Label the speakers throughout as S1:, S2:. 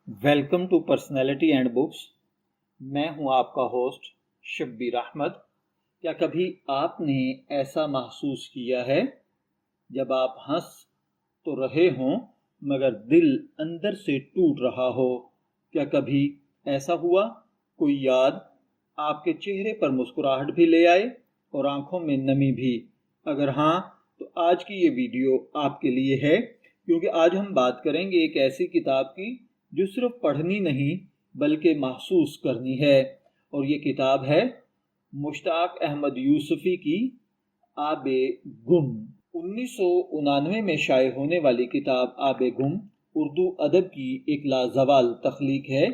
S1: Welcome to personality and books. मैं हूं आपका होस्ट शब्बीर अहमद। क्या कभी आपने ऐसा महसूस किया है जब आप हंस तो रहे हों मगर दिल अंदर से टूट रहा हो? क्या कभी ऐसा हुआ कोई याद आपके चेहरे पर मुस्कुराहट भी ले आए और आंखों में नमी भी? अगर हाँ तो आज की ये वीडियो आपके लिए है, क्योंकि आज हम बात करेंगे एक ऐसी किताब की जो सिर्फ पढ़नी नहीं बल्कि महसूस करनी है। और ये किताब है मुश्ताक अहमद यूसुफी की आबे गुम। 1999 में शाये होने वाली किताब आबे गुम उर्दू अदब की एक लाजवाल तख्लीक है।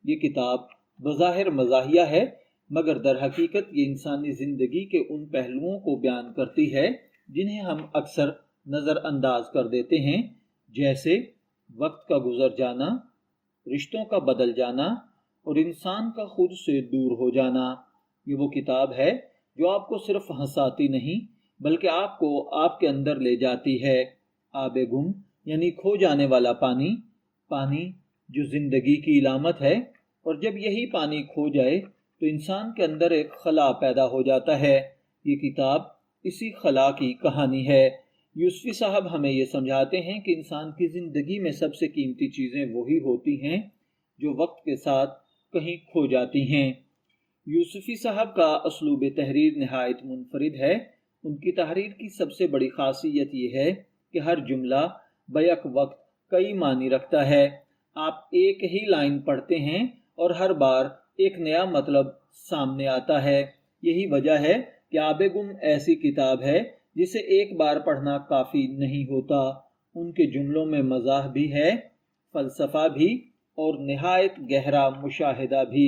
S1: ये किताब बज़ाहिर मज़ाहिया है मगर दर हकीकत ये इंसानी ज़िंदगी के उन पहलुओं को बयान करती है जिन्हें हम अक्सर नज़रअंदाज कर देते हैं, जैसे वक्त का गुजर जाना, रिश्तों का बदल जाना और इंसान का खुद से दूर हो जाना। ये वो किताब है जो आपको सिर्फ हंसाती नहीं बल्कि आपको आपके अंदर ले जाती है। आबे गुम यानी खो जाने वाला पानी, पानी जो जिंदगी की इलामत है, और जब यही पानी खो जाए तो इंसान के अंदर एक खला पैदा हो जाता है। ये किताब इसी खला की कहानी है। यूसुफी साहब हमें ये समझाते हैं कि इंसान की ज़िंदगी में सबसे कीमती चीज़ें वही होती हैं जो वक्त के साथ कहीं खो जाती हैं। यूसुफी साहब का असलूब तहरीर नहायत मुनफरिद है। उनकी तहरीर की सबसे बड़ी खासियत ये है कि हर जुमला बैक वक्त कई मानी रखता है। आप एक ही लाइन पढ़ते हैं और हर बार एक नया मतलब सामने आता है। यही वजह है कि आबे गुम ऐसी किताब है जिसे एक बार पढ़ना काफ़ी नहीं होता। उनके जुमलों में मज़ाह भी है, फ़लसफ़ा भी और निहायत गहरा मुशाहिदा भी।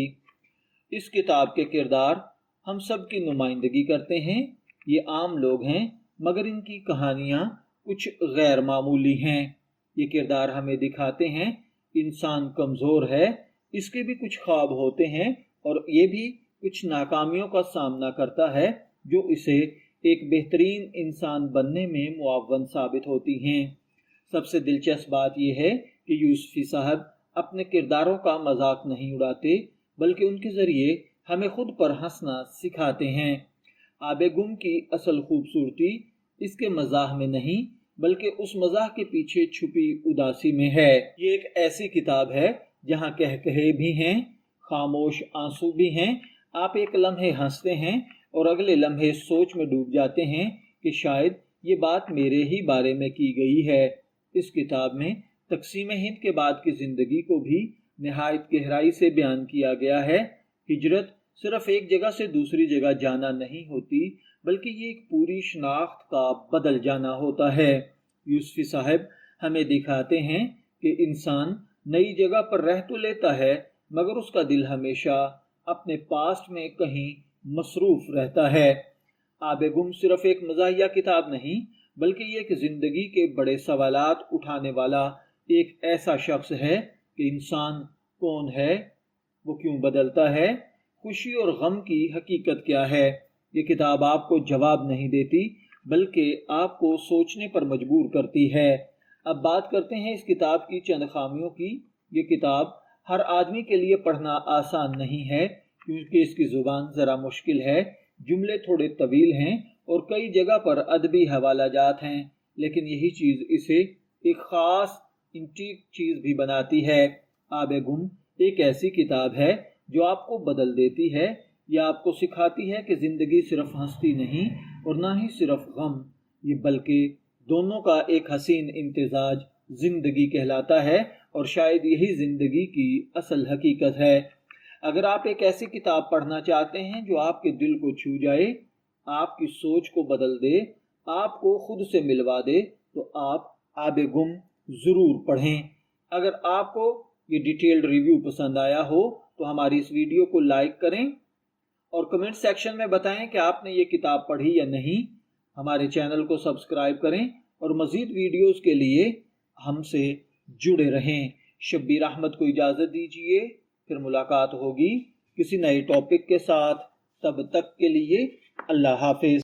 S1: इस किताब के किरदार हम सब की नुमाइंदगी करते हैं। ये आम लोग हैं मगर इनकी कहानियाँ कुछ गैर मामूली हैं। ये किरदार हमें दिखाते हैं इंसान कमज़ोर है, इसके भी कुछ ख्वाब होते हैं और ये भी कुछ नाकामियों का सामना करता है जो इसे एक बेहतरीन इंसान बनने में मुआवन साबित होती हैं। सबसे दिलचस्प बात यह है कि यूसुफी साहब अपने किरदारों का मजाक नहीं उड़ाते बल्कि उनके ज़रिए हमें खुद पर हंसना सिखाते हैं। आबे गुम की असल खूबसूरती इसके मजाक में नहीं बल्कि उस मजाक के पीछे छुपी उदासी में है। ये एक ऐसी किताब है जहाँ कहकहे भी हैं, खामोश आंसू भी हैं। आप एक लम्हे हंसते हैं और अगले लम्हे सोच में डूब जाते हैं कि शायद ये बात मेरे ही बारे में की गई है। इस किताब में तक़सीम हिंद के बाद की ज़िंदगी को भी निहायत गहराई से बयान किया गया है। हिजरत सिर्फ एक जगह से दूसरी जगह जाना नहीं होती बल्कि ये एक पूरी शनाख्त का बदल जाना होता है। यूसुफी साहब हमें दिखाते हैं कि इंसान नई जगह पर रह तो लेता है मगर उसका दिल हमेशा अपने पास्ट में कहीं मसरूफ़ रहता है। आबे गुम सिर्फ एक मज़ाहिया किताब नहीं बल्कि ये एक ज़िंदगी के बड़े सवालात उठाने वाला एक ऐसा शख्स है कि इंसान कौन है, वो क्यों बदलता है, खुशी और गम की हकीकत क्या है। ये किताब आपको जवाब नहीं देती बल्कि आपको सोचने पर मजबूर करती है। अब बात करते हैं इस किताब की चंद खामियों की। ये किताब हर आदमी के लिए पढ़ना आसान नहीं है क्योंकि इसकी ज़ुबान ज़रा मुश्किल है, जुमले थोड़े तवील हैं और कई जगह पर अदबी हवाला जात हैं, लेकिन यही चीज़ इसे एक ख़ास इंटीक चीज़ भी बनाती है। आबे गुम एक ऐसी किताब है जो आपको बदल देती है या आपको सिखाती है कि ज़िंदगी सिर्फ हंसती नहीं और ना ही सिर्फ गम, ये बल्कि दोनों का एक हसीन इम्तिजाज ज़िंदगी कहलाता है और शायद यही ज़िंदगी की असल हकीकत है। अगर आप एक ऐसी किताब पढ़ना चाहते हैं जो आपके दिल को छू जाए, आपकी सोच को बदल दे, आपको खुद से मिलवा दे, तो आप आबे गुम ज़रूर पढ़ें। अगर आपको ये डिटेल्ड रिव्यू पसंद आया हो तो हमारी इस वीडियो को लाइक करें और कमेंट सेक्शन में बताएं कि आपने ये किताब पढ़ी या नहीं। हमारे चैनल को सब्सक्राइब करें और मज़ीद वीडियोज़ के लिए हमसे जुड़े रहें। शब्बीर अहमद को इजाज़त दीजिए, फिर मुलाकात होगी किसी नए टॉपिक के साथ। तब तक के लिए अल्लाह हाफिज़।